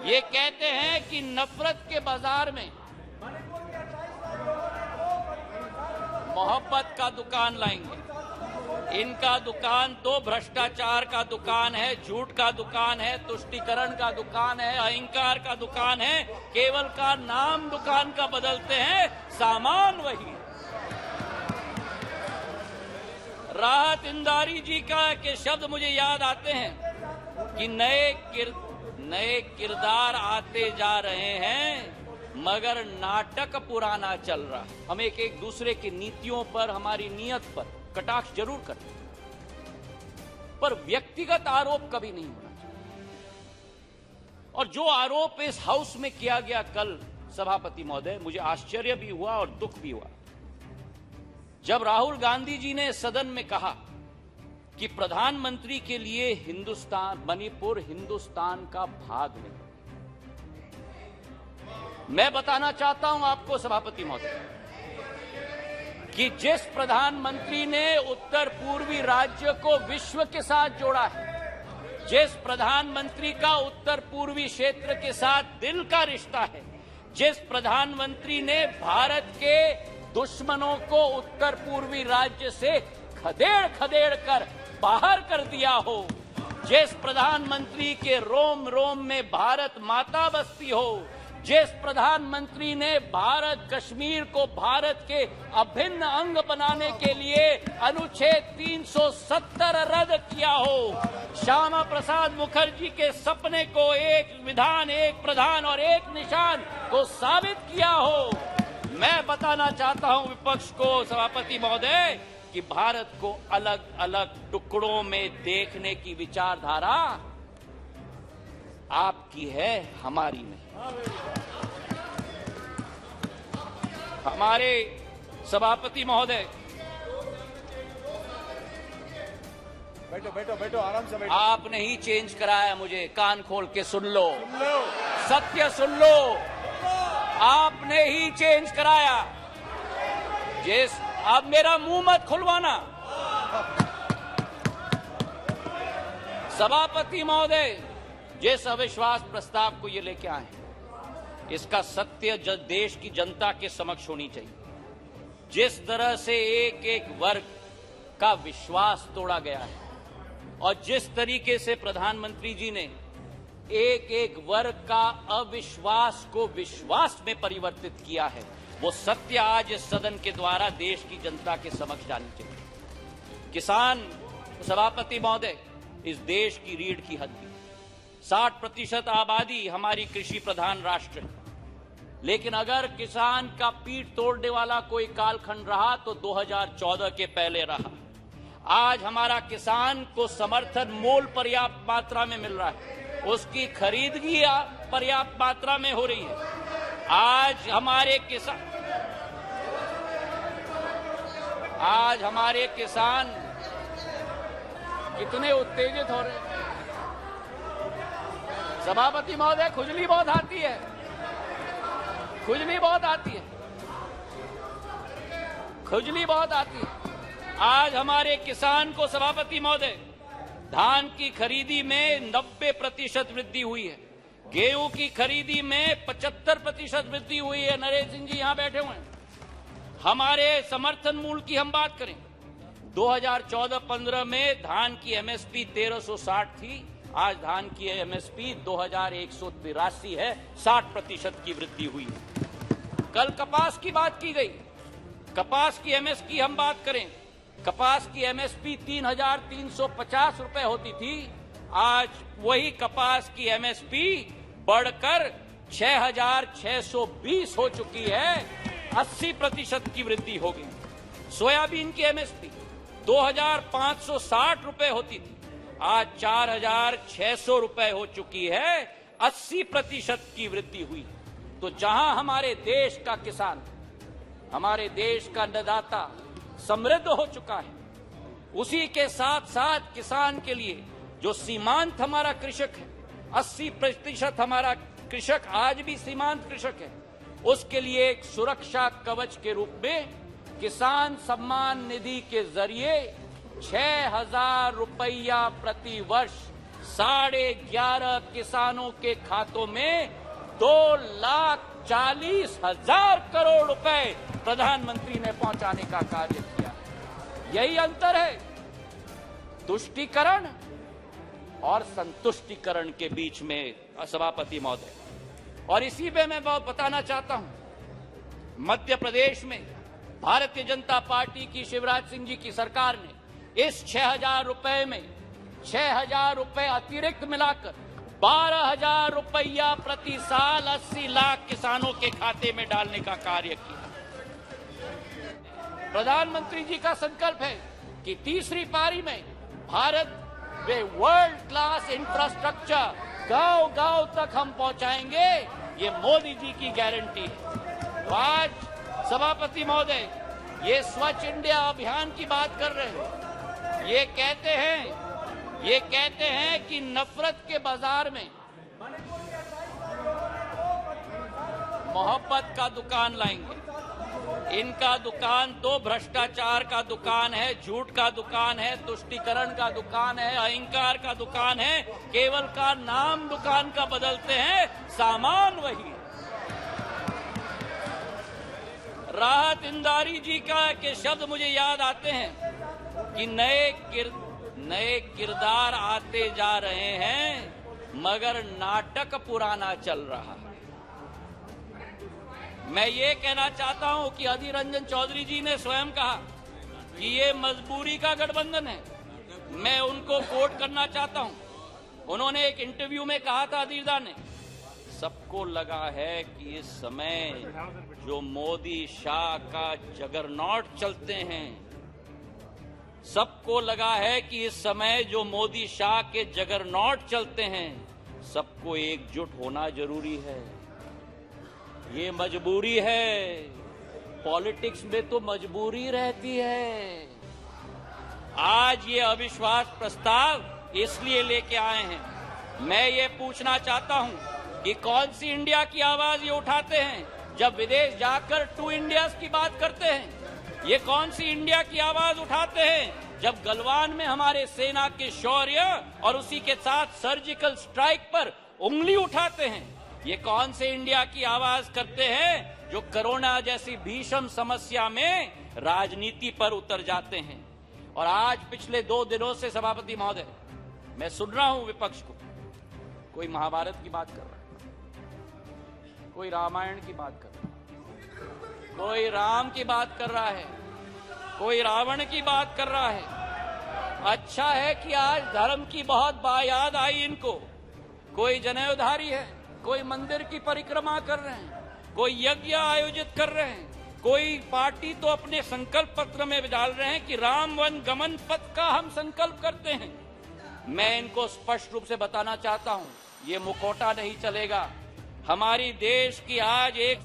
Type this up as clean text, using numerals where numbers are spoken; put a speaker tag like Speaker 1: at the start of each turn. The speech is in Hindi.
Speaker 1: ये कहते हैं कि नफरत के बाजार में मोहब्बत का दुकान लाएंगे। इनका दुकान तो भ्रष्टाचार का दुकान है, झूठ का दुकान है, तुष्टीकरण का दुकान है, अहंकार का दुकान है। केवल का नाम दुकान का बदलते हैं, सामान वही है। राहत इंदारी जी के शब्द मुझे याद आते हैं कि नए किरदार आते जा रहे हैं, मगर नाटक पुराना चल रहा है। हम एक दूसरे की नीतियों पर, हमारी नीयत पर कटाक्ष जरूर करते हैं, पर व्यक्तिगत आरोप कभी नहीं होना चाहिए। और जो आरोप इस हाउस में किया गया कल सभापति महोदय, मुझे आश्चर्य भी हुआ और दुख भी हुआ जब राहुल गांधी जी ने सदन में कहा कि प्रधानमंत्री के लिए मणिपुर हिंदुस्तान का भाग नहीं। मैं बताना चाहता हूं आपको सभापति महोदय कि जिस प्रधानमंत्री ने उत्तर पूर्वी राज्य को विश्व के साथ जोड़ा है, जिस प्रधानमंत्री का उत्तर पूर्वी क्षेत्र के साथ दिल का रिश्ता है, जिस प्रधानमंत्री ने भारत के दुश्मनों को उत्तर पूर्वी राज्य से खदेड़ कर बाहर कर दिया हो, जिस प्रधानमंत्री के रोम रोम में भारत माता बसती हो, जिस प्रधानमंत्री ने भारत कश्मीर को भारत के अभिन्न अंग बनाने के लिए अनुच्छेद 370 रद्द किया हो, श्यामा प्रसाद मुखर्जी के सपने को एक विधान, एक प्रधान और एक निशान को साबित किया हो। मैं बताना चाहता हूं विपक्ष को सभापति महोदय कि भारत को अलग अलग टुकड़ों में देखने की विचारधारा आपकी है, हमारी नहीं। हमारे सभापति महोदय,
Speaker 2: बैठो आराम से बैठो।
Speaker 1: आपने ही चेंज कराया, मुझे कान खोल के सुन लो, सत्य सुन लो, आपने ही चेंज कराया। अब मेरा मुंह मत खुलवाना। सभापति महोदय, जिस अविश्वास प्रस्ताव को ये लेके आए हैं, इसका सत्य देश की जनता के समक्ष होनी चाहिए। जिस तरह से एक एक वर्ग का विश्वास तोड़ा गया है और जिस तरीके से प्रधानमंत्री जी ने एक एक वर्ग का अविश्वास को विश्वास में परिवर्तित किया है, वो सत्य आज इस सदन के द्वारा देश की जनता के समक्ष जानी चाहिए। किसान, सभापति महोदय, इस देश की रीढ़ की हड्डी, 60% आबादी हमारी कृषि प्रधान राष्ट्र है, लेकिन अगर किसान का पीठ तोड़ने वाला कोई कालखंड रहा तो 2014 के पहले रहा। आज हमारा किसान को समर्थन मूल्य पर्याप्त मात्रा में मिल रहा है, उसकी खरीदगी पर्याप्त मात्रा में हो रही है। आज हमारे किसान कितने उत्तेजित हो रहे हैं। सभापति महोदय, खुजली बहुत आती है, खुजली बहुत आती है, खुजली बहुत आती है। आज हमारे किसान को सभापति महोदय, धान की खरीदी में 90% वृद्धि हुई है, गेहूं की खरीदी में 75% वृद्धि हुई है। नरेंद्र सिंह जी यहां बैठे हुए हैं। हमारे समर्थन मूल्य की हम बात करें, 2014-15 में धान की एमएसपी 1360 थी, आज धान की एमएसपी 2183 है, 60% की वृद्धि हुई है। कल कपास की बात की गई, कपास की एमएसपी हम बात करें, कपास की एमएसपी 3350 रुपए होती थी, आज वही कपास की एमएसपी बढ़कर 6620 हो चुकी है, 80% की वृद्धि हो गई। सोयाबीन की एमएसपी 2560 रुपए होती थी, आज 4600 रुपए हो चुकी है, 80% की वृद्धि हुई। तो जहां हमारे देश का किसान, हमारे देश का अन्नदाता समृद्ध हो चुका है, उसी के साथ साथ किसान के लिए जो सीमांत हमारा कृषक है, 80% हमारा कृषक आज भी सीमांत कृषक है, उसके लिए एक सुरक्षा कवच के रूप में किसान सम्मान निधि के जरिए 6000 रुपया प्रति वर्ष 11.5 किसानों के खातों में 2,40,000 करोड़ रुपए प्रधानमंत्री ने पहुंचाने का कार्य किया। यही अंतर है तुष्टीकरण और संतुष्टीकरण के बीच में, सभापति महोदय। और इसी पे मैं बहुत बताना चाहता हूं, मध्य प्रदेश में भारतीय जनता पार्टी की शिवराज सिंह जी की सरकार ने इस 6,000 रुपए में 6,000 रुपए अतिरिक्त मिलाकर 12,000 रुपया प्रति साल 80 लाख किसानों के खाते में डालने का कार्य किया। प्रधानमंत्री जी का संकल्प है कि तीसरी पारी में भारत में वर्ल्ड क्लास इंफ्रास्ट्रक्चर गांव-गांव तक हम पहुंचाएंगे। ये मोदी जी की गारंटी है। तो आज सभापति महोदय, ये स्वच्छ इंडिया अभियान की बात कर रहे हैं। ये कहते हैं कि नफरत के बाजार में मोहब्बत का दुकान लाएंगे। इनका दुकान तो भ्रष्टाचार का दुकान है, झूठ का दुकान है, तुष्टीकरण का दुकान है, अहंकार का दुकान है। केवल का नाम दुकान का बदलते हैं, सामान वही है। राहत इंदारी जी के शब्द मुझे याद आते हैं कि नए किरदार आते जा रहे हैं, मगर नाटक पुराना चल रहा है। मैं ये कहना चाहता हूं कि अधीर रंजन चौधरी जी ने स्वयं कहा कि ये मजबूरी का गठबंधन है। मैं उनको कोट करना चाहता हूं। उन्होंने एक इंटरव्यू में कहा था, अधीरदा ने, सबको लगा है कि इस समय जो मोदी शाह का जगरनॉट चलते हैं, सबको लगा है कि इस समय जो मोदी शाह के जगरनॉट चलते हैं, सबको एकजुट होना जरूरी है। ये मजबूरी है। पॉलिटिक्स में तो मजबूरी रहती है। आज ये अविश्वास प्रस्ताव इसलिए लेके आए हैं। मैं ये पूछना चाहता हूं कि कौन सी इंडिया की आवाज ये उठाते हैं जब विदेश जाकर 2 इंडियाज की बात करते हैं? ये कौन सी इंडिया की आवाज उठाते हैं जब गलवान में हमारे सेना के शौर्य और उसी के साथ सर्जिकल स्ट्राइक पर उंगली उठाते हैं? ये कौन से इंडिया की आवाज करते हैं जो कोरोना जैसी भीषण समस्या में राजनीति पर उतर जाते हैं? और आज पिछले 2 दिनों से सभापति महोदय, मैं सुन रहा हूं विपक्ष को, कोई महाभारत की बात कर रहा है, कोई रामायण की बात कर रहा है, कोई राम की बात कर रहा है, कोई रावण की बात कर रहा है। अच्छा है कि आज धर्म की बहुत याद आई इनको। कोई जनेऊधारी है, कोई मंदिर की परिक्रमा कर रहे हैं, कोई यज्ञ आयोजित कर रहे हैं, कोई पार्टी तो अपने संकल्प पत्र में डाल रहे हैं कि राम वन गमन पथ का हम संकल्प करते हैं। मैं इनको स्पष्ट रूप से बताना चाहता हूं, ये मुखौटा नहीं चलेगा। हमारी देश की आज एक